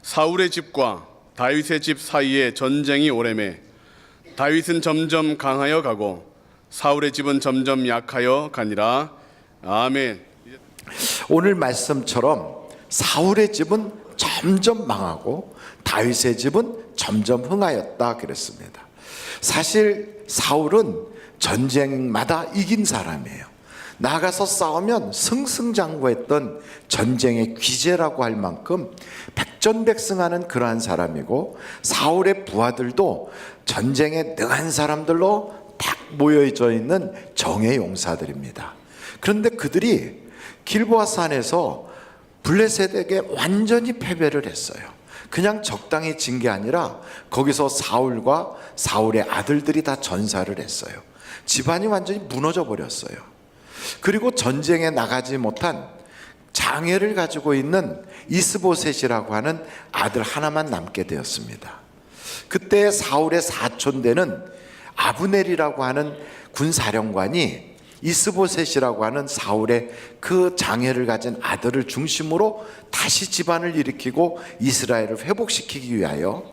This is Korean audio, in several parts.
사울의 집과 다윗의 집 사이에 전쟁이 오래매 다윗은 점점 강하여 가고 사울의 집은 점점 약하여 가니라. 아멘. 오늘 말씀처럼 사울의 집은 점점 망하고 다윗의 집은 점점 흥하였다 그랬습니다. 사실 사울은 전쟁마다 이긴 사람이에요. 나가서 싸우면 승승장구했던 전쟁의 귀재라고 할 만큼 백전백승하는 그러한 사람이고, 사울의 부하들도 전쟁에 능한 사람들로 딱 모여져 있는 정예 용사들입니다. 그런데 그들이 길보아 산에서 블레셋에게 완전히 패배를 했어요. 그냥 적당히 진 게 아니라 거기서 사울과 사울의 아들들이 다 전사를 했어요. 집안이 완전히 무너져 버렸어요. 그리고 전쟁에 나가지 못한 장애를 가지고 있는 이스보셋이라고 하는 아들 하나만 남게 되었습니다. 그때 사울의 사촌 되는 아브넬이라고 하는 군사령관이 이스보셋이라고 하는 사울의 그 장애를 가진 아들을 중심으로 다시 집안을 일으키고 이스라엘을 회복시키기 위하여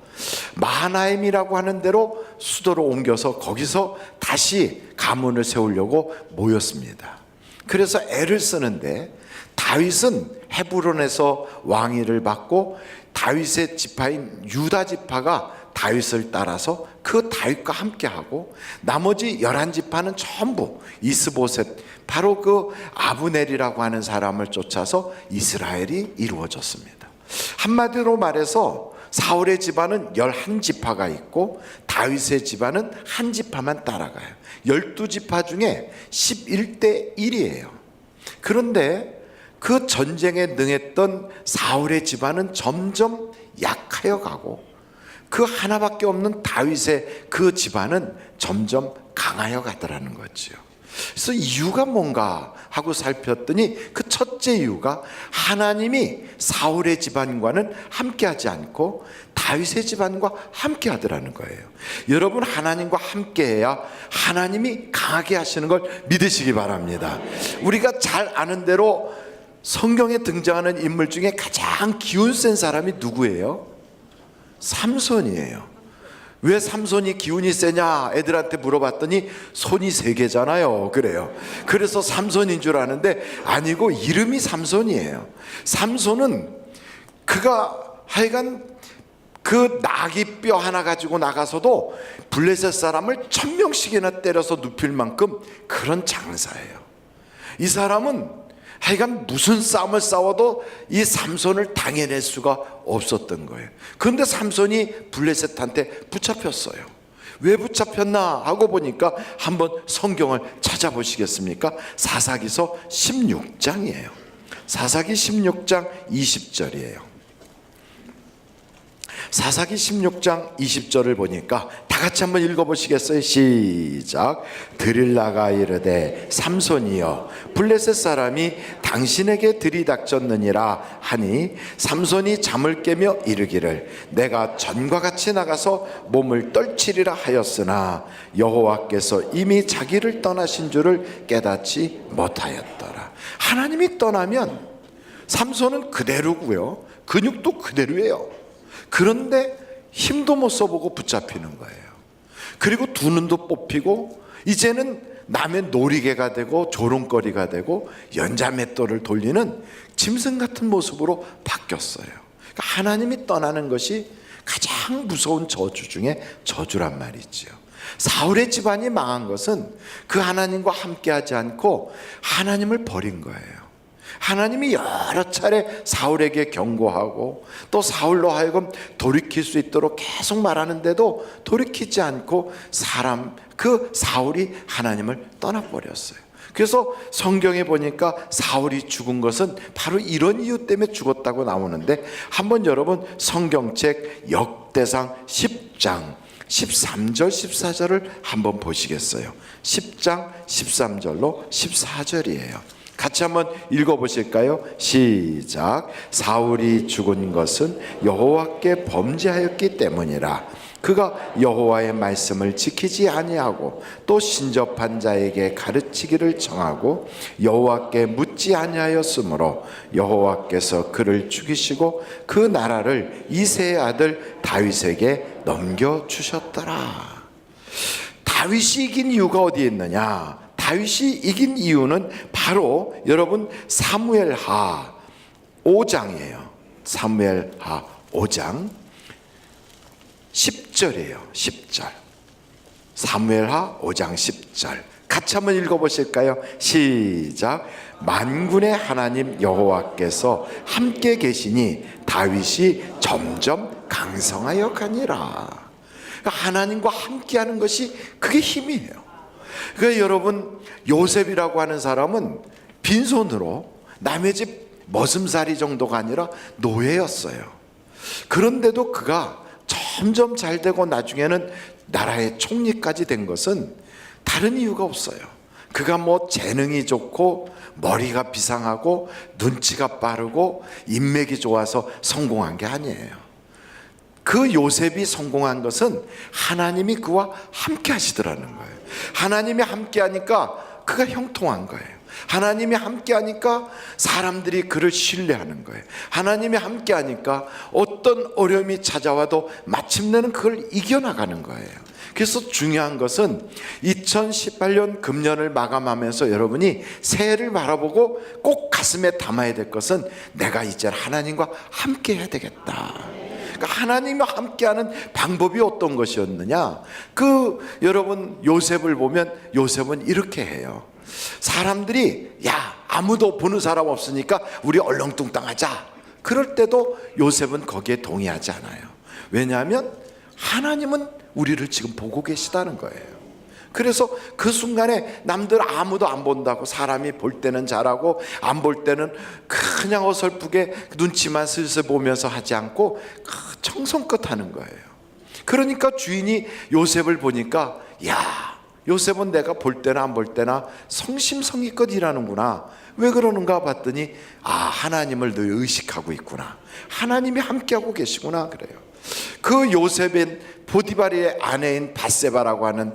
마하나임이라고 하는 데로 수도로 옮겨서 거기서 다시 가문을 세우려고 모였습니다. 그래서 애를 쓰는데 다윗은 헤브론에서 왕위를 받고 다윗의 지파인 유다 지파가 다윗을 따라서 그 다윗과 함께하고 나머지 11지파는 전부 이스보셋, 바로 그 아브넬이라고 하는 사람을 쫓아서 이스라엘이 이루어졌습니다. 한마디로 말해서 사울의 집안은 11지파가 있고 다윗의 집안은 한 지파만 따라가요. 12지파 중에 11대 1이에요. 그런데 그 전쟁에 능했던 사울의 집안은 점점 약하여 가고 그 하나밖에 없는 다윗의 그 집안은 점점 강하여 가더라는 거죠. 그래서 이유가 뭔가 하고 살폈더니 그 첫째 이유가 하나님이 사울의 집안과는 함께하지 않고 다윗의 집안과 함께하더라는 거예요. 여러분, 하나님과 함께해야 하나님이 강하게 하시는 걸 믿으시기 바랍니다. 우리가 잘 아는 대로 성경에 등장하는 인물 중에 가장 기운 센 사람이 누구예요? 삼손이에요. 왜 삼손이 기운이 세냐 애들한테 물어봤더니 손이 3개잖아요. 그래요. 그래서 삼손인 줄 아는데 아니고 이름이 삼손이에요. 삼손은 그가 하여간 그 나귀 뼈 하나 가지고 나가서도 블레셋 사람을 1000명씩이나 때려서 눕힐 만큼 그런 장사예요. 이 사람은 하여간 무슨 싸움을 싸워도 이 삼손을 당해낼 수가 없었던 거예요. 그런데 삼손이 블레셋한테 붙잡혔어요. 왜 붙잡혔나 하고 보니까 한번 성경을 찾아보시겠습니까? 사사기서 16장이에요. 사사기 16장 20절이에요. 사사기 16장 20절을 보니까 다 같이 한번 읽어보시겠어요? 시작. 드릴라가 이르되 삼손이여 블레셋 사람이 당신에게 들이닥쳤느니라 하니 삼손이 잠을 깨며 이르기를 내가 전과 같이 나가서 몸을 떨치리라 하였으나 여호와께서 이미 자기를 떠나신 줄을 깨닫지 못하였더라. 하나님이 떠나면 삼손은 그대로고요, 근육도 그대로예요. 그런데 힘도 못 써보고 붙잡히는 거예요. 그리고 두 눈도 뽑히고 이제는 남의 놀이개가 되고 조롱거리가 되고 연자맷돌을 돌리는 짐승 같은 모습으로 바뀌었어요. 그러니까 하나님이 떠나는 것이 가장 무서운 저주 중에 저주란 말이죠. 사울의 집안이 망한 것은 그 하나님과 함께하지 않고 하나님을 버린 거예요. 하나님이 여러 차례 사울에게 경고하고 또 사울로 하여금 돌이킬 수 있도록 계속 말하는데도 돌이키지 않고 그 사울이 하나님을 떠나버렸어요. 그래서 성경에 보니까 사울이 죽은 것은 바로 이런 이유 때문에 죽었다고 나오는데, 한번 여러분 성경책 역대상 10장 13절 14절을 한번 보시겠어요? 10장 13절로 14절이에요. 같이 한번 읽어보실까요? 시작. 사울이 죽은 것은 여호와께 범죄하였기 때문이라. 그가 여호와의 말씀을 지키지 아니하고 또 신접한 자에게 가르치기를 정하고 여호와께 묻지 아니하였으므로 여호와께서 그를 죽이시고 그 나라를 이새의 아들 다윗에게 넘겨주셨더라. 다윗이 이긴 이유가 어디에 있느냐? 다윗이 이긴 이유는 바로 여러분 사무엘하 5장이에요. 사무엘하 5장 10절이에요. 10절. 사무엘하 5장 10절. 같이 한번 읽어보실까요? 시작. 만군의 하나님 여호와께서 함께 계시니 다윗이 점점 강성하여 가니라. 그러니까 하나님과 함께하는 것이 그게 힘이에요. 그러니까 여러분 요셉이라고 하는 사람은 빈손으로 남의 집 머슴살이 정도가 아니라 노예였어요. 그런데도 그가 점점 잘 되고 나중에는 나라의 총리까지 된 것은 다른 이유가 없어요. 그가 뭐 재능이 좋고 머리가 비상하고 눈치가 빠르고 인맥이 좋아서 성공한 게 아니에요. 그 요셉이 성공한 것은 하나님이 그와 함께 하시더라는 거예요. 하나님이 함께 하니까 그가 형통한 거예요. 하나님이 함께 하니까 사람들이 그를 신뢰하는 거예요. 하나님이 함께 하니까 어떤 어려움이 찾아와도 마침내는 그걸 이겨나가는 거예요. 그래서 중요한 것은 2018년 금년을 마감하면서 여러분이 새해를 바라보고 꼭 가슴에 담아야 될 것은 내가 이제 하나님과 함께 해야 되겠다. 그러니까 하나님과 함께하는 방법이 어떤 것이었느냐? 여러분 요셉을 보면 요셉은 이렇게 해요. 사람들이 야 아무도 보는 사람 없으니까 우리 얼렁뚱땅하자. 그럴 때도 요셉은 거기에 동의하지 않아요. 왜냐하면 하나님은 우리를 지금 보고 계시다는 거예요. 그래서 그 순간에 남들 아무도 안 본다고 사람이 볼 때는 잘하고 안 볼 때는 그냥 어설프게 눈치만 슬슬 보면서 하지 않고 정성껏 하는 거예요. 그러니까 주인이 요셉을 보니까 야 요셉은 내가 볼 때나 안 볼 때나 성심성의껏 일하는구나. 왜 그러는가 봤더니 하나님을 늘 의식하고 있구나. 하나님이 함께하고 계시구나 그래요. 그 요셉의 보디발의 아내인 바세바라고 하는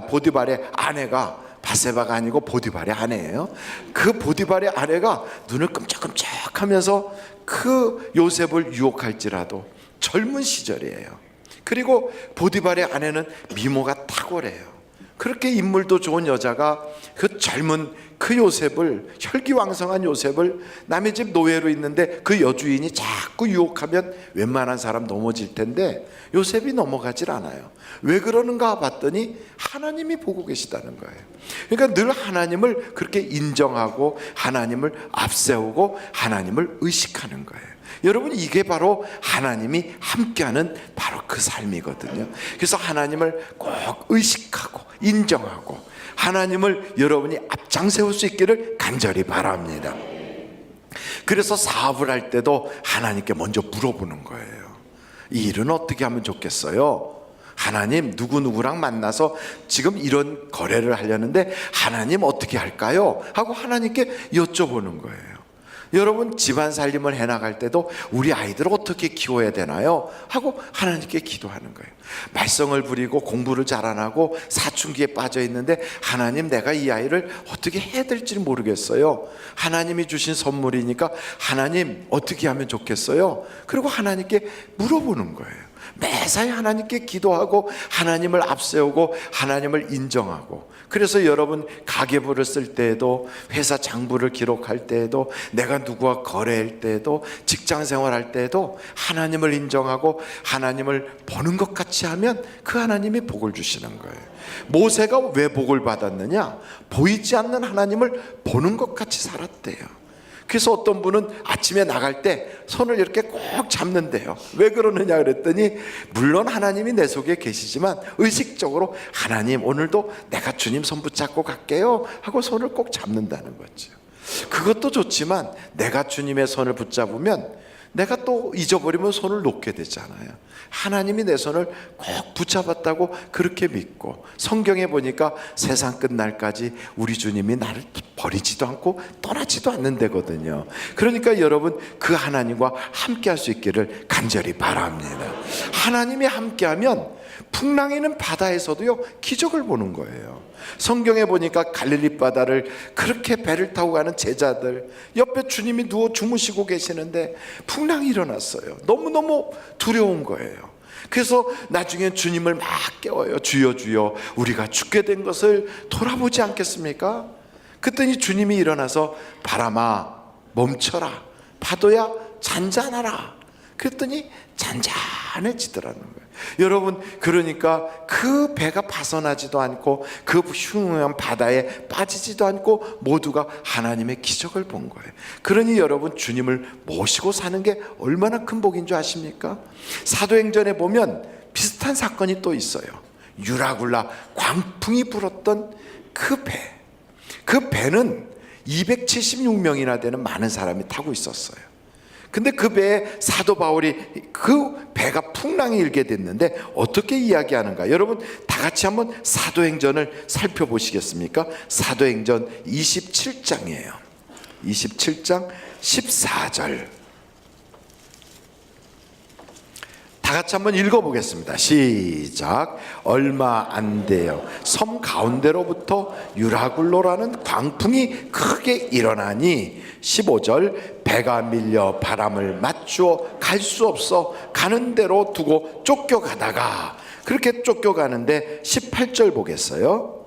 보디발의 아내가 바세바가 아니고 보디발의 아내예요. 그 보디발의 아내가 눈을 끔찍끔찍하면서 그 요셉을 유혹할지라도 젊은 시절이에요. 그리고 보디발의 아내는 미모가 탁월해요. 그렇게 인물도 좋은 여자가 그 젊은 그 요셉을, 혈기왕성한 요셉을 남의 집 노예로 있는데 그 여주인이 자꾸 유혹하면 웬만한 사람 넘어질 텐데 요셉이 넘어가질 않아요. 왜 그러는가 봤더니 하나님이 보고 계시다는 거예요. 그러니까 늘 하나님을 그렇게 인정하고 하나님을 앞세우고 하나님을 의식하는 거예요. 여러분 이게 바로 하나님이 함께하는 바로 그 삶이거든요. 그래서 하나님을 꼭 의식하고 인정하고 하나님을 여러분이 앞장세울 수 있기를 간절히 바랍니다. 그래서 사업을 할 때도 하나님께 먼저 물어보는 거예요. 이 일은 어떻게 하면 좋겠어요? 하나님 누구누구랑 만나서 지금 이런 거래를 하려는데 하나님 어떻게 할까요? 하고 하나님께 여쭤보는 거예요. 여러분 집안 살림을 해나갈 때도 우리 아이들을 어떻게 키워야 되나요? 하고 하나님께 기도하는 거예요. 말썽을 부리고 공부를 잘 안 하고 사춘기에 빠져 있는데 하나님 내가 이 아이를 어떻게 해야 될지 모르겠어요. 하나님이 주신 선물이니까 하나님 어떻게 하면 좋겠어요? 그리고 하나님께 물어보는 거예요. 매사에 하나님께 기도하고 하나님을 앞세우고 하나님을 인정하고, 그래서 여러분 가계부를 쓸 때에도 회사 장부를 기록할 때에도 내가 누구와 거래할 때에도 직장 생활할 때에도 하나님을 인정하고 하나님을 보는 것 같이 하면 그 하나님이 복을 주시는 거예요. 모세가 왜 복을 받았느냐? 보이지 않는 하나님을 보는 것 같이 살았대요. 그래서 어떤 분은 아침에 나갈 때 손을 이렇게 꼭 잡는데요. 왜 그러느냐 그랬더니 물론 하나님이 내 속에 계시지만 의식적으로 하나님 오늘도 내가 주님 손 붙잡고 갈게요 하고 손을 꼭 잡는다는 거죠. 그것도 좋지만 내가 주님의 손을 붙잡으면 내가 또 잊어버리면 손을 놓게 되잖아요. 하나님이 내 손을 꼭 붙잡았다고 그렇게 믿고, 성경에 보니까 세상 끝날까지 우리 주님이 나를 버리지도 않고 떠나지도 않는다거든요. 그러니까 여러분, 그 하나님과 함께 할 수 있기를 간절히 바랍니다. 하나님이 함께하면 풍랑이는 바다에서도요 기적을 보는 거예요. 성경에 보니까 갈릴리 바다를 그렇게 배를 타고 가는 제자들 옆에 주님이 누워 주무시고 계시는데 풍랑이 일어났어요. 너무너무 두려운 거예요. 그래서 나중에 주님을 막 깨워요. 주여 주여, 우리가 죽게 된 것을 돌아보지 않겠습니까? 그랬더니 주님이 일어나서 바람아 멈춰라, 파도야 잔잔하라. 그랬더니 잔잔해지더라는 거예요. 여러분, 그러니까 그 배가 파손하지도 않고 그 흉흉한 바다에 빠지지도 않고 모두가 하나님의 기적을 본 거예요. 그러니 여러분, 주님을 모시고 사는 게 얼마나 큰 복인 줄 아십니까? 사도행전에 보면 비슷한 사건이 또 있어요. 유라굴라 광풍이 불었던 그 배. 그 배는 276명이나 되는 많은 사람이 타고 있었어요. 근데 그 배에 사도 바울이 그 배가 풍랑이 일게 됐는데 어떻게 이야기하는가? 여러분, 다 같이 한번 사도행전을 살펴보시겠습니까? 사도행전 27장이에요. 27장 14절. 다 같이 한번 읽어보겠습니다. 시작. 얼마 안 돼요. 섬 가운데로부터 유라굴로라는 광풍이 크게 일어나니 15절. 배가 밀려 바람을 맞추어 갈 수 없어 가는 대로 두고 쫓겨가다가, 그렇게 쫓겨가는데 18절 보겠어요.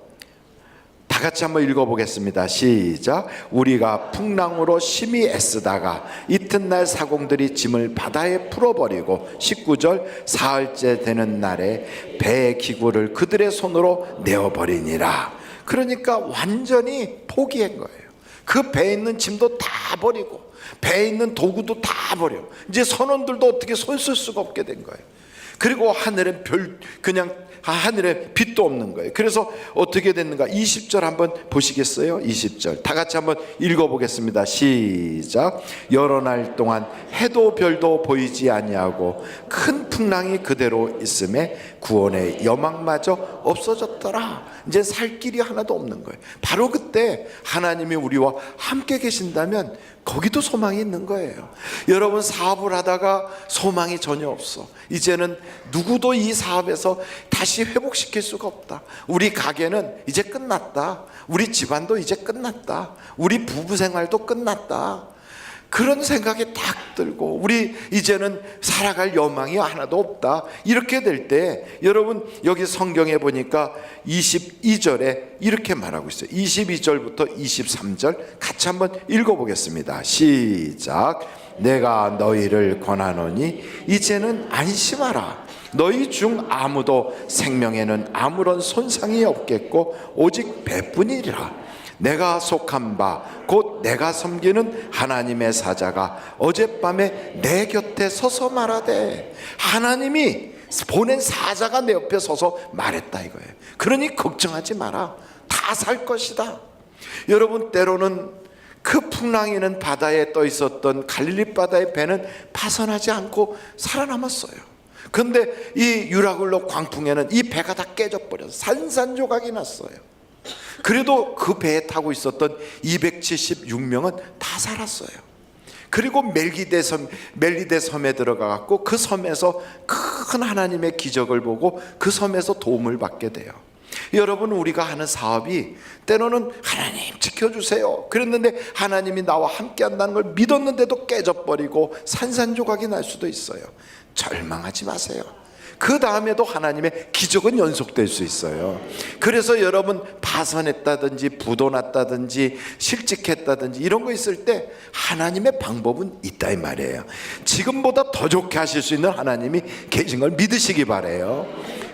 다 같이 한번 읽어보겠습니다. 시작. 우리가 풍랑으로 심히 애쓰다가 이튿날 사공들이 짐을 바다에 풀어버리고 19절. 사흘째 되는 날에 배의 기구를 그들의 손으로 내어버리니라. 그러니까 완전히 포기한 거예요. 그 배에 있는 짐도 다 버리고 배에 있는 도구도 다 버려. 이제 선원들도 어떻게 손 쓸 수가 없게 된 거예요. 그리고 하늘엔 그냥 하늘에 빛도 없는 거예요. 그래서 어떻게 됐는가? 20절 한번 보시겠어요? 20절 다 같이 한번 읽어보겠습니다. 시작. 여러 날 동안 해도 별도 보이지 아니하고 큰 풍랑이 그대로 있음에 구원의 여망마저 없어졌더라. 이제 살 길이 하나도 없는 거예요. 바로 그때 하나님이 우리와 함께 계신다면 거기도 소망이 있는 거예요. 여러분, 사업을 하다가 소망이 전혀 없어. 이제는 누구도 이 사업에서 다시 회복시킬 수가 없다. 우리 가게는 이제 끝났다. 우리 집안도 이제 끝났다. 우리 부부 생활도 끝났다. 그런 생각이 딱 들고 우리 이제는 살아갈 여망이 하나도 없다. 이렇게 될 때 여러분, 여기 성경에 보니까 22절에 이렇게 말하고 있어요. 22절부터 23절 같이 한번 읽어보겠습니다. 시작. 내가 너희를 권하노니 이제는 안심하라. 너희 중 아무도 생명에는 아무런 손상이 없겠고 오직 배뿐이리라. 내가 속한 바 곧 내가 섬기는 하나님의 사자가 어젯밤에 내 곁에 서서 말하되, 하나님이 보낸 사자가 내 옆에 서서 말했다 이거예요. 그러니 걱정하지 마라. 다 살 것이다. 여러분, 때로는 그 풍랑이는 바다에 떠 있었던 갈릴리 바다의 배는 파손하지 않고 살아남았어요. 그런데 이 유라굴로 광풍에는 이 배가 다 깨져버려서 산산조각이 났어요. 그래도 그 배에 타고 있었던 276명은 다 살았어요. 그리고 멜기데 섬에 들어가갖고 그 섬에서 큰 하나님의 기적을 보고 그 섬에서 도움을 받게 돼요. 여러분, 우리가 하는 사업이 때로는 하나님 지켜주세요 그랬는데 하나님이 나와 함께 한다는 걸 믿었는데도 깨져버리고 산산조각이 날 수도 있어요. 절망하지 마세요. 그 다음에도 하나님의 기적은 연속될 수 있어요. 그래서 여러분, 파산했다든지 부도났다든지 실직했다든지 이런 거 있을 때 하나님의 방법은 있다 이 말이에요. 지금보다 더 좋게 하실 수 있는 하나님이 계신 걸 믿으시기 바라요.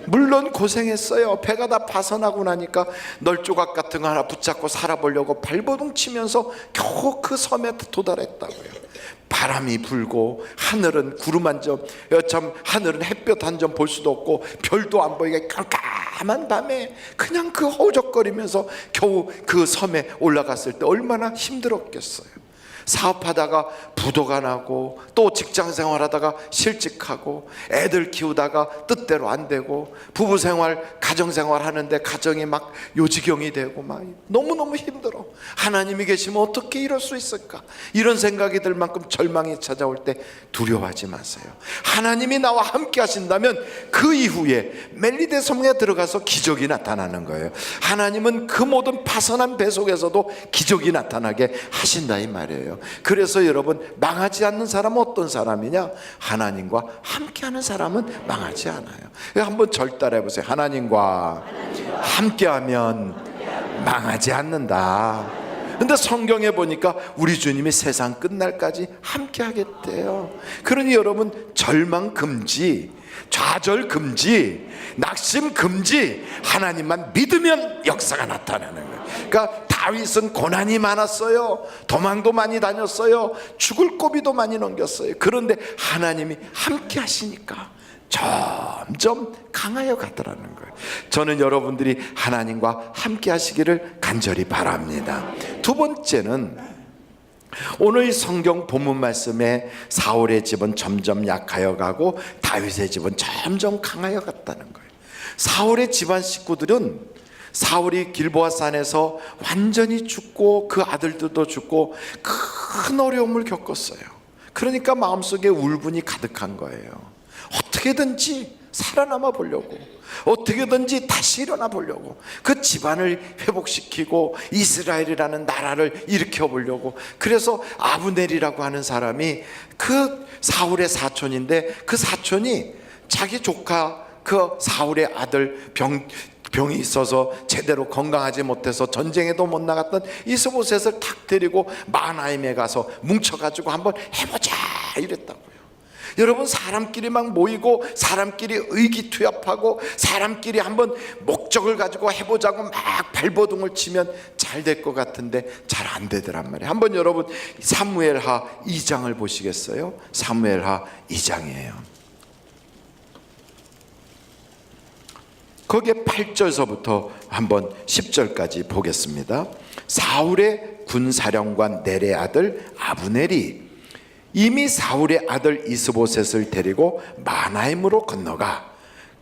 물론 고생했어요. 배가 다 파손하고 나니까 널조각 같은 거 하나 붙잡고 살아보려고 발버둥 치면서 겨우 그 섬에 도달했다고요. 바람이 불고 하늘은 구름 한 점, 참 하늘은 햇볕 한 점 볼 수도 없고 별도 안 보이게 깜깜한 밤에 그냥 그 허우적거리면서 겨우 그 섬에 올라갔을 때 얼마나 힘들었겠어요. 사업하다가 부도가 나고, 또 직장 생활하다가 실직하고, 애들 키우다가 뜻대로 안 되고, 부부 생활, 가정 생활 하는데 가정이 막 요지경이 되고, 막 너무너무 힘들어. 하나님이 계시면 어떻게 이럴 수 있을까? 이런 생각이 들 만큼 절망이 찾아올 때 두려워하지 마세요. 하나님이 나와 함께 하신다면 그 이후에 멜리데 성에 들어가서 기적이 나타나는 거예요. 하나님은 그 모든 파선한 배 속에서도 기적이 나타나게 하신다 이 말이에요. 그래서 여러분, 망하지 않는 사람은 어떤 사람이냐? 하나님과 함께하는 사람은 망하지 않아요. 한번 절 따라해 보세요. 하나님과 함께하면 망하지 않는다. 근데 성경에 보니까 우리 주님이 세상 끝날까지 함께 하겠대요. 그러니 여러분, 절망 금지, 좌절 금지, 낙심 금지. 하나님만 믿으면 역사가 나타나는 거예요. 그러니까 다윗은 고난이 많았어요. 도망도 많이 다녔어요. 죽을 고비도 많이 넘겼어요. 그런데 하나님이 함께 하시니까 점점 강하여 가더라는 거예요. 저는 여러분들이 하나님과 함께 하시기를 간절히 바랍니다. 두 번째는, 오늘 성경 본문 말씀에 사울의 집은 점점 약하여 가고 다윗의 집은 점점 강하여 갔다는 거예요. 사울의 집안 식구들은 사울이 길보아 산에서 완전히 죽고 그 아들들도 죽고 큰 어려움을 겪었어요. 그러니까 마음속에 울분이 가득한 거예요. 어떻게든지 살아남아 보려고, 어떻게든지 다시 일어나 보려고, 그 집안을 회복시키고 이스라엘이라는 나라를 일으켜 보려고. 그래서 아브넬이라고 하는 사람이 그 사울의 사촌인데, 그 사촌이 자기 조카 그 사울의 아들 병이 있어서 제대로 건강하지 못해서 전쟁에도 못 나갔던 이스보셋을 탁 데리고 마하나임에 가서 뭉쳐가지고 한번 해보자 이랬다고요. 여러분, 사람끼리 막 모이고 사람끼리 의기투합하고 사람끼리 한번 목적을 가지고 해보자고 막 발버둥을 치면 잘 될 것 같은데 잘 안 되더란 말이에요. 한번 여러분 사무엘하 2장을 보시겠어요? 사무엘하 2장이에요. 거기에 8절서부터 한번 10절까지 보겠습니다. 사울의 군사령관 넬의 아들 아브넬이 이미 사울의 아들 이스보셋을 데리고 마하나임으로 건너가,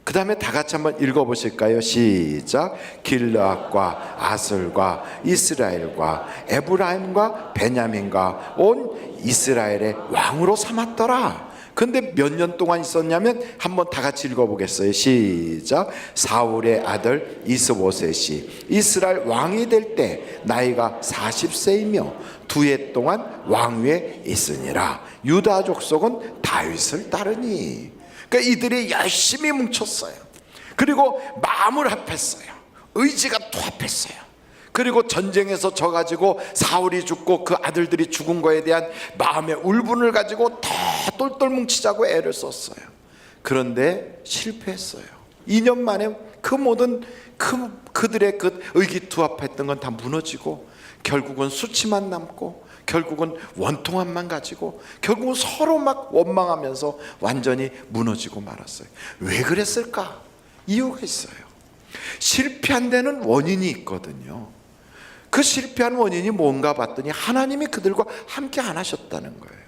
그 다음에 다 같이 한번 읽어보실까요? 시작. 길르앗과 아슬과 이스라엘과 에브라임과 베냐민과 온 이스라엘의 왕으로 삼았더라. 근데 몇 년 동안 있었냐면, 한번 다 같이 읽어보겠어요. 시작. 사울의 아들 이스보셋이 이스라엘 왕이 될 때 나이가 40세이며 2해 동안 왕위에 있으니라. 유다 족속은 다윗을 따르니. 그러니까 이들이 열심히 뭉쳤어요. 그리고 마음을 합했어요. 의지가 투합했어요. 그리고 전쟁에서 져가지고 사울이 죽고 그 아들들이 죽은 거에 대한 마음의 울분을 가지고 더 똘똘 뭉치자고 애를 썼어요. 그런데 실패했어요. 2년 만에 그 모든 그들의 그 의기투합했던 건 다 무너지고, 결국은 수치만 남고, 결국은 원통함만 가지고, 결국은 서로 막 원망하면서 완전히 무너지고 말았어요. 왜 그랬을까? 이유가 있어요. 실패한 데는 원인이 있거든요. 그 실패한 원인이 뭔가 봤더니 하나님이 그들과 함께 안 하셨다는 거예요.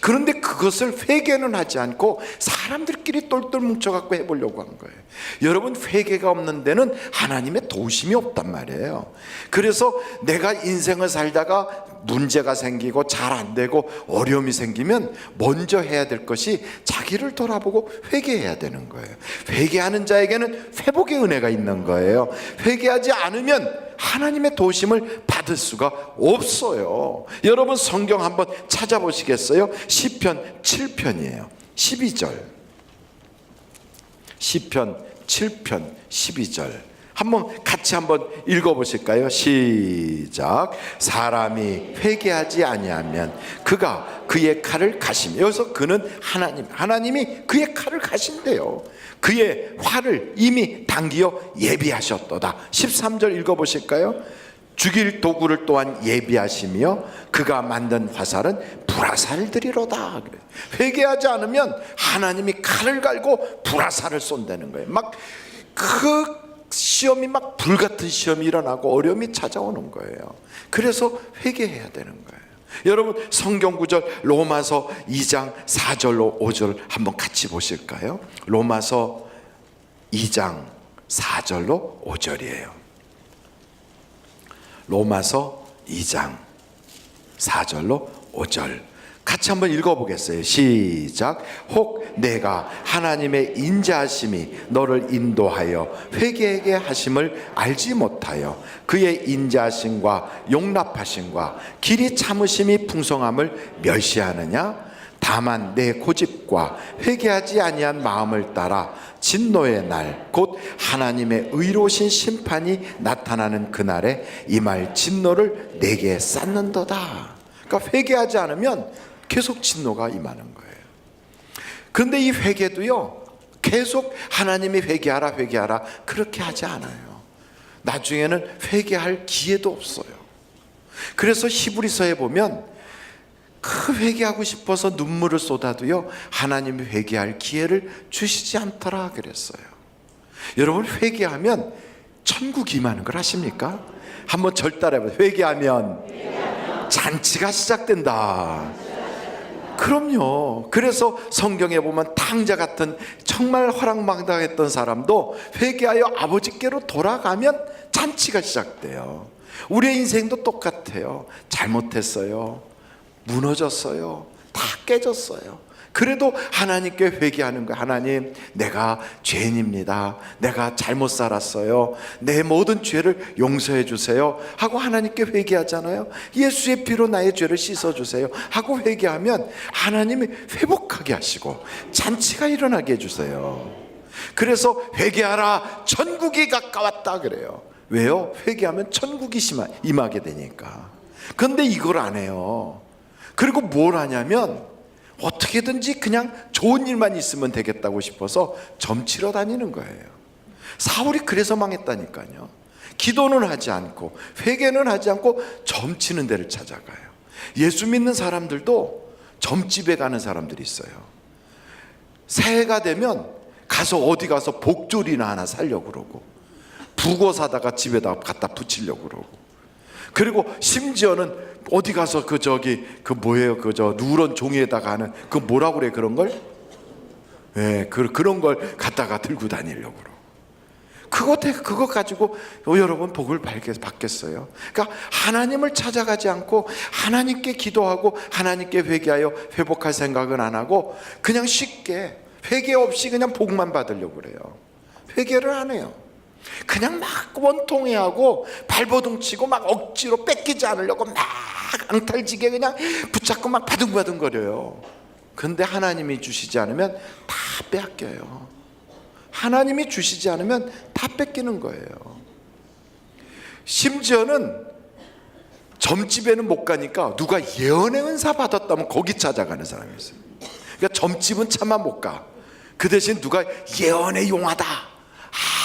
그런데 그것을 회개는 하지 않고 사람들끼리 똘똘 뭉쳐갖고 해보려고 한 거예요. 여러분, 회개가 없는 데는 하나님의 도우심이 없단 말이에요. 그래서 내가 인생을 살다가 문제가 생기고 잘 안 되고 어려움이 생기면 먼저 해야 될 것이 자기를 돌아보고 회개해야 되는 거예요. 회개하는 자에게는 회복의 은혜가 있는 거예요. 회개하지 않으면 하나님의 도우심을 받을 수가 없어요. 여러분, 성경 한번 찾아보시겠어요? 시편 7편이에요 12절. 시편 7편 12절 한번 같이 한번 읽어보실까요? 시작. 사람이 회개하지 아니하면 그가 그의 칼을 가시며, 여기서 그는 하나님이 그의 칼을 가신대요. 그의 활을 이미 당기어 예비하셨도다. 13절 읽어보실까요? 죽일 도구를 또한 예비하시며 그가 만든 화살은 불화살들이로다. 그래. 회개하지 않으면 하나님이 칼을 갈고 불화살을 쏜다는 거예요. 막 그 시험이 막 불같은 시험이 일어나고 어려움이 찾아오는 거예요. 그래서 회개해야 되는 거예요. 여러분 성경 구절 로마서 2장 4절로 5절 한번 같이 보실까요? 로마서 2장 4절로 5절이에요. 로마서 2장 4절로 5절 같이 한번 읽어보겠어요. 시작. 혹 내가 하나님의 인자하심이 너를 인도하여 회개하게 하심을 알지 못하여 그의 인자하심과 용납하심과 길이 참으심이 풍성함을 멸시하느냐? 다만 내 고집과 회개하지 아니한 마음을 따라 진노의 날 곧 하나님의 의로우신 심판이 나타나는 그날에 임할 진노를 내게 쌓는도다. 그러니까 회개하지 않으면 계속 진노가 임하는 거예요. 그런데 이 회개도요, 계속 하나님이 회개하라 회개하라 그렇게 하지 않아요. 나중에는 회개할 기회도 없어요. 그래서 히브리서에 보면 그 회개하고 싶어서 눈물을 쏟아도요, 하나님이 회개할 기회를 주시지 않더라 그랬어요. 여러분 회개하면 천국 임하는 걸 아십니까? 한번 절 따라해봐요. 회개하면 잔치가 시작된다. 그럼요. 그래서 성경에 보면 탕자 같은 정말 허랑방탕했던 사람도 회개하여 아버지께로 돌아가면 잔치가 시작돼요. 우리의 인생도 똑같아요. 잘못했어요. 무너졌어요. 다 깨졌어요. 그래도 하나님께 회개하는 거예요. 하나님, 내가 죄인입니다. 내가 잘못 살았어요. 내 모든 죄를 용서해 주세요 하고 하나님께 회개하잖아요. 예수의 피로 나의 죄를 씻어주세요 하고 회개하면 하나님이 회복하게 하시고 잔치가 일어나게 해주세요. 그래서 회개하라, 천국이 가까웠다 그래요. 왜요? 회개하면 천국이 임하게 되니까. 그런데 이걸 안 해요. 그리고 뭘 하냐면 어떻게든지 그냥 좋은 일만 있으면 되겠다고 싶어서 점치러 다니는 거예요. 사울이 그래서 망했다니까요. 기도는 하지 않고 회개는 하지 않고 점치는 데를 찾아가요. 예수 믿는 사람들도 점집에 가는 사람들이 있어요. 새해가 되면 가서 어디 가서 복조리나 하나 사려고 그러고 북어 사다가 집에다 갖다 붙이려고 그러고, 그리고 심지어는 어디 가서 누런 종이에다가 하는 그 뭐라고 그래 그런 걸? 예, 그런 걸 갖다가 들고 다니려고 그러고. 그거 가지고 여러분 복을 받겠어요? 그러니까 하나님을 찾아가지 않고 하나님께 기도하고 하나님께 회개하여 회복할 생각은 안 하고 그냥 쉽게 회개 없이 그냥 복만 받으려고 그래요. 회개를 안 해요. 그냥 막 원통해하고 발버둥 치고 막 억지로 뺏기지 않으려고 막 앙탈지게 그냥 붙잡고 막 바둥바둥 거려요. 그런데 하나님이 주시지 않으면 다 빼앗겨요. 하나님이 주시지 않으면 다 뺏기는 거예요. 심지어는 점집에는 못 가니까 누가 예언의 은사 받았다면 거기 찾아가는 사람이 있어요. 그러니까 점집은 차마 못 가. 그 대신 누가 예언의 용하다,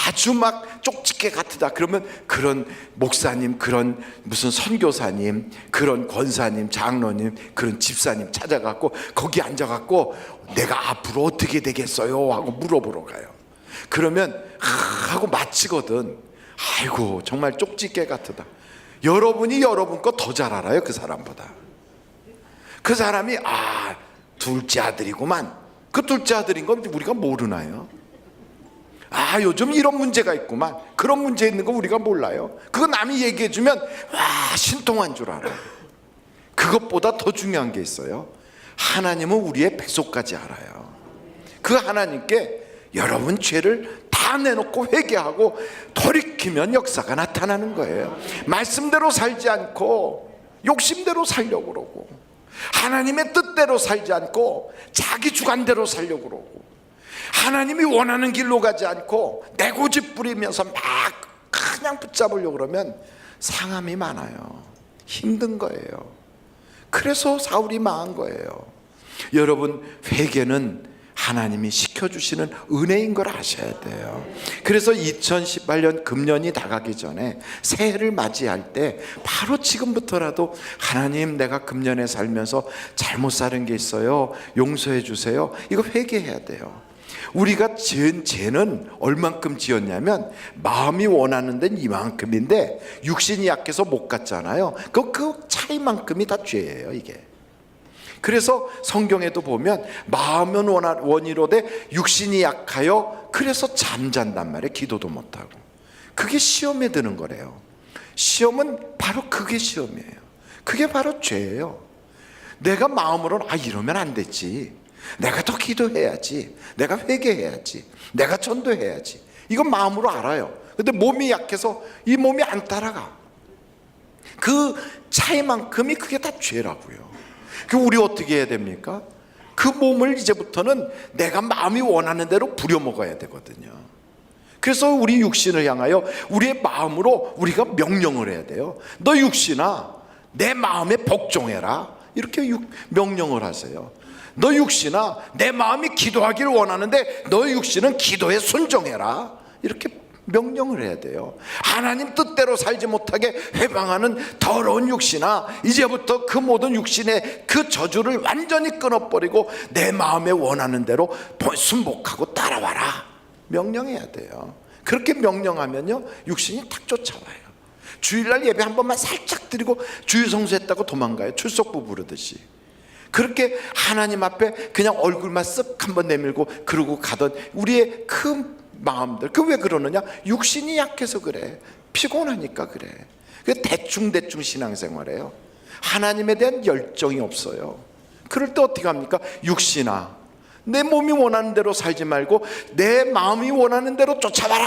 아주 막 쪽집게 같으다 그러면 그런 목사님, 그런 무슨 선교사님, 그런 권사님, 장로님, 그런 집사님 찾아갖고 거기 앉아갖고 내가 앞으로 어떻게 되겠어요 하고 물어보러 가요. 그러면 하고 마치거든. 아이고 정말 쪽집게 같으다. 여러분이 여러분 거 더 잘 알아요. 그 사람보다. 그 사람이 둘째 아들이구만. 그 둘째 아들인 건 우리가 모르나요? 요즘 이런 문제가 있구만. 그런 문제 있는 거 우리가 몰라요. 그거 남이 얘기해주면 신통한 줄 알아요. 그것보다 더 중요한 게 있어요. 하나님은 우리의 백속까지 알아요. 그 하나님께 여러분 죄를 다 내놓고 회개하고 돌이키면 역사가 나타나는 거예요. 말씀대로 살지 않고 욕심대로 살려고 그러고, 하나님의 뜻대로 살지 않고 자기 주관대로 살려고 그러고, 하나님이 원하는 길로 가지 않고 내 고집 부리면서 막 그냥 붙잡으려고 그러면 상함이 많아요. 힘든 거예요. 그래서 사울이 망한 거예요. 여러분 회개는 하나님이 시켜주시는 은혜인 걸 아셔야 돼요. 그래서 2018년 금년이 다가기 전에 새해를 맞이할 때 바로 지금부터라도 하나님, 내가 금년에 살면서 잘못 살은 게 있어요, 용서해 주세요. 이거 회개해야 돼요. 우리가 지은 죄는 얼만큼 지었냐면 마음이 원하는 데는 이만큼인데 육신이 약해서 못 갔잖아요. 그 차이만큼이 다 죄예요, 이게. 그래서 성경에도 보면 마음은 원이로되 육신이 약하여 그래서 잠잔단 말이에요. 기도도 못하고. 그게 시험에 드는 거래요. 시험은 바로 그게 시험이에요. 그게 바로 죄예요. 내가 마음으로는 이러면 안 됐지, 내가 더 기도해야지, 내가 회개해야지, 내가 전도해야지, 이건 마음으로 알아요. 근데 몸이 약해서 이 몸이 안 따라가. 그 차이만큼이 그게 다 죄라고요. 그 우리 어떻게 해야 됩니까? 그 몸을 이제부터는 내가 마음이 원하는 대로 부려먹어야 되거든요. 그래서 우리 육신을 향하여 우리의 마음으로 우리가 명령을 해야 돼요. 너 육신아, 내 마음에 복종해라, 이렇게 명령을 하세요. 너 육신아, 내 마음이 기도하기를 원하는데 너 육신은 기도에 순종해라, 이렇게 명령을 해야 돼요. 하나님 뜻대로 살지 못하게 회방하는 더러운 육신아, 이제부터 그 모든 육신의 그 저주를 완전히 끊어버리고 내 마음에 원하는 대로 순복하고 따라와라, 명령해야 돼요. 그렇게 명령하면요, 육신이 탁 쫓아와요. 주일날 예배 한 번만 살짝 드리고 주일성수했다고 도망가요. 출석부 부르듯이. 그렇게 하나님 앞에 그냥 얼굴만 쓱 한번 내밀고 그러고 가던 우리의 그 마음들, 그 왜 그러느냐? 육신이 약해서 그래. 피곤하니까 그래. 그 대충 신앙생활해요. 하나님에 대한 열정이 없어요. 그럴 때 어떻게 합니까? 육신아, 내 몸이 원하는 대로 살지 말고 내 마음이 원하는 대로 쫓아와라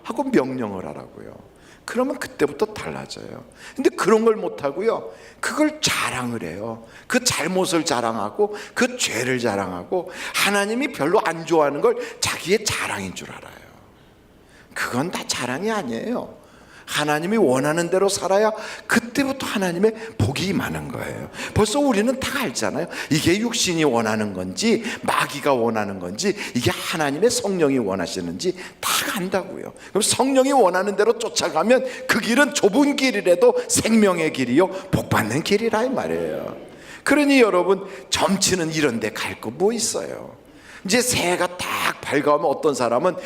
하고 명령을 하라고요. 그러면 그때부터 달라져요. 근데 그런 걸 못하고요, 그걸 자랑을 해요. 그 잘못을 자랑하고 그 죄를 자랑하고 하나님이 별로 안 좋아하는 걸 자기의 자랑인 줄 알아요. 그건 다 자랑이 아니에요. 하나님이 원하는 대로 살아야 그때부터 하나님의 복이 임하는 거예요. 벌써 우리는 다 알잖아요. 이게 육신이 원하는 건지 마귀가 원하는 건지, 이게 하나님의 성령이 원하시는지 다 안다고요. 그럼 성령이 원하는 대로 쫓아가면 그 길은 좁은 길이라도 생명의 길이요 복받는 길이라 이 말이에요. 그러니 여러분, 점치는 이런 데 갈 거 뭐 있어요? 이제 새해가 딱 밝아오면 어떤 사람은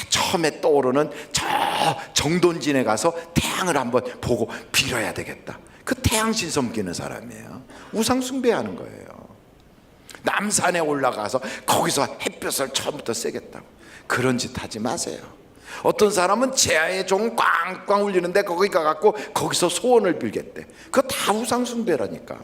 처음에 떠오르는 저 정돈진에 가서 태양을 한번 보고 빌어야 되겠다. 그 태양신 섬기는 사람이에요. 우상 숭배하는 거예요. 남산에 올라가서 거기서 햇볕을 처음부터 쐬겠다고. 그런 짓 하지 마세요. 어떤 사람은 제아의 종 꽝꽝 울리는데 거기 가갖고 거기서 소원을 빌겠대. 그거 다 우상 숭배라니까.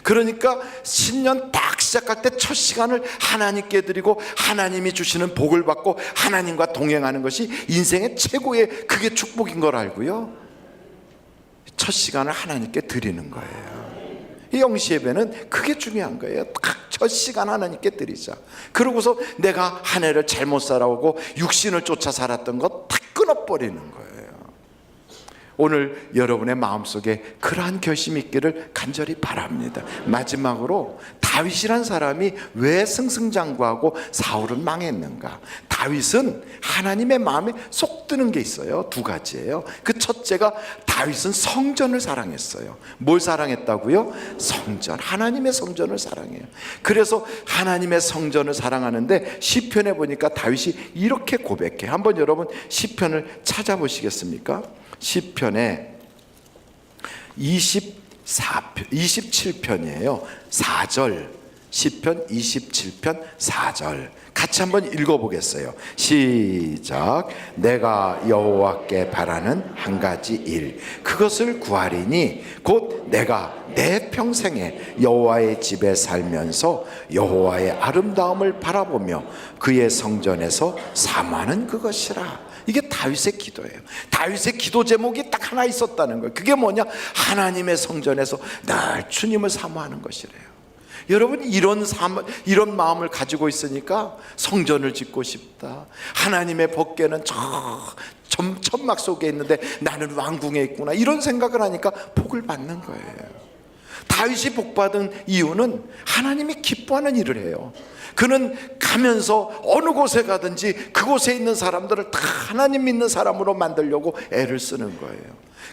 그러니까 신년 딱 시작할 때 첫 시간을 하나님께 드리고 하나님이 주시는 복을 받고 하나님과 동행하는 것이 인생의 최고의 그게 축복인 걸 알고요, 첫 시간을 하나님께 드리는 거예요. 이 영시 예배는 그게 중요한 거예요. 딱 첫 시간 하나님께 드리자. 그러고서 내가 한 해를 잘못 살아오고 육신을 쫓아 살았던 것 다 끊어버리는 거예요. 오늘 여러분의 마음속에 그러한 결심이 있기를 간절히 바랍니다. 마지막으로 다윗이란 사람이 왜 승승장구하고 사울은 망했는가? 다윗은 하나님의 마음에 쏙 드는 게 있어요. 두 가지예요. 그 첫째가 다윗은 성전을 사랑했어요. 뭘 사랑했다고요? 성전, 하나님의 성전을 사랑해요. 그래서 하나님의 성전을 사랑하는데 시편에 보니까 다윗이 이렇게 고백해. 한번 여러분 시편을 찾아보시겠습니까? 시편에 27편이에요. 4절. 시편 27편 4절. 같이 한번 읽어보겠어요. 시작. 내가 여호와께 바라는 한 가지 일, 그것을 구하리니 곧 내가 내 평생에 여호와의 집에 살면서 여호와의 아름다움을 바라보며 그의 성전에서 사모하는 그것이라. 이게 다윗의 기도예요. 다윗의 기도 제목이 딱 하나 있었다는 거예요. 그게 뭐냐? 하나님의 성전에서 늘 주님을 사모하는 것이래요. 여러분, 이런 마음을 가지고 있으니까 성전을 짓고 싶다. 하나님의 법궤는 천막 속에 있는데 나는 왕궁에 있구나. 이런 생각을 하니까 복을 받는 거예요. 다윗이 복받은 이유는 하나님이 기뻐하는 일을 해요. 그는 가면서 어느 곳에 가든지 그곳에 있는 사람들을 다 하나님 믿는 사람으로 만들려고 애를 쓰는 거예요.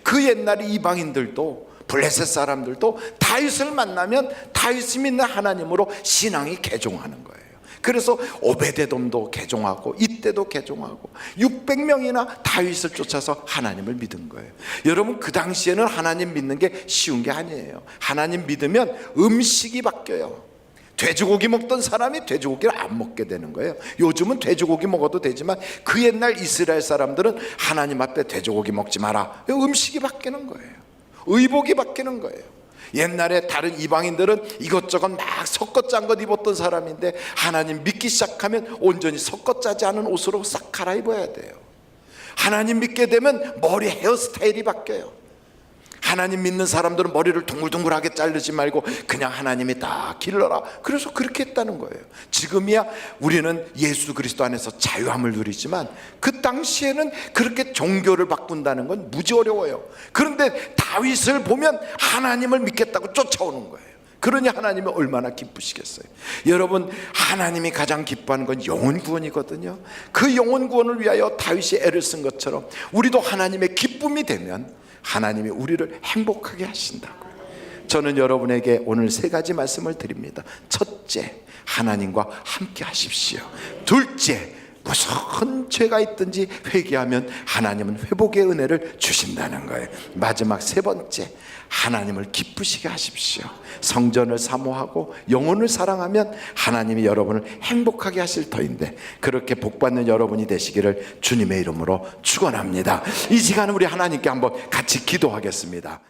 그 옛날에 이방인들도 블레셋 사람들도 다윗을 만나면 다윗이 믿는 하나님으로 신앙이 개종하는 거예요. 그래서 오베데돔도 개종하고 이때도 개종하고 600명이나 다윗을 쫓아서 하나님을 믿은 거예요. 여러분, 그 당시에는 하나님 믿는 게 쉬운 게 아니에요. 하나님 믿으면 음식이 바뀌어요. 돼지고기 먹던 사람이 돼지고기를 안 먹게 되는 거예요. 요즘은 돼지고기 먹어도 되지만 그 옛날 이스라엘 사람들은 하나님 앞에 돼지고기 먹지 마라. 음식이 바뀌는 거예요. 의복이 바뀌는 거예요. 옛날에 다른 이방인들은 이것저것 막 섞어 짠 것 입었던 사람인데 하나님 믿기 시작하면 온전히 섞어 짜지 않은 옷으로 싹 갈아입어야 돼요. 하나님 믿게 되면 머리 헤어스타일이 바뀌어요. 하나님 믿는 사람들은 머리를 둥글둥글하게 자르지 말고 그냥 하나님이 다 길러라. 그래서 그렇게 했다는 거예요. 지금이야 우리는 예수 그리스도 안에서 자유함을 누리지만 그 당시에는 그렇게 종교를 바꾼다는 건 무지 어려워요. 그런데 다윗을 보면 하나님을 믿겠다고 쫓아오는 거예요. 그러니 하나님이 얼마나 기쁘시겠어요. 여러분, 하나님이 가장 기뻐하는 건 영혼 구원이거든요. 그 영혼 구원을 위하여 다윗이 애를 쓴 것처럼 우리도 하나님의 기쁨이 되면 하나님이 우리를 행복하게 하신다고요. 저는 여러분에게 오늘 세 가지 말씀을 드립니다. 첫째, 하나님과 함께 하십시오. 둘째, 무슨 죄가 있든지 회개하면 하나님은 회복의 은혜를 주신다는 거예요. 마지막 세 번째, 하나님을 기쁘시게 하십시오. 성전을 사모하고 영혼을 사랑하면 하나님이 여러분을 행복하게 하실 터인데, 그렇게 복받는 여러분이 되시기를 주님의 이름으로 축원합니다. 이 시간은 우리 하나님께 한번 같이 기도하겠습니다.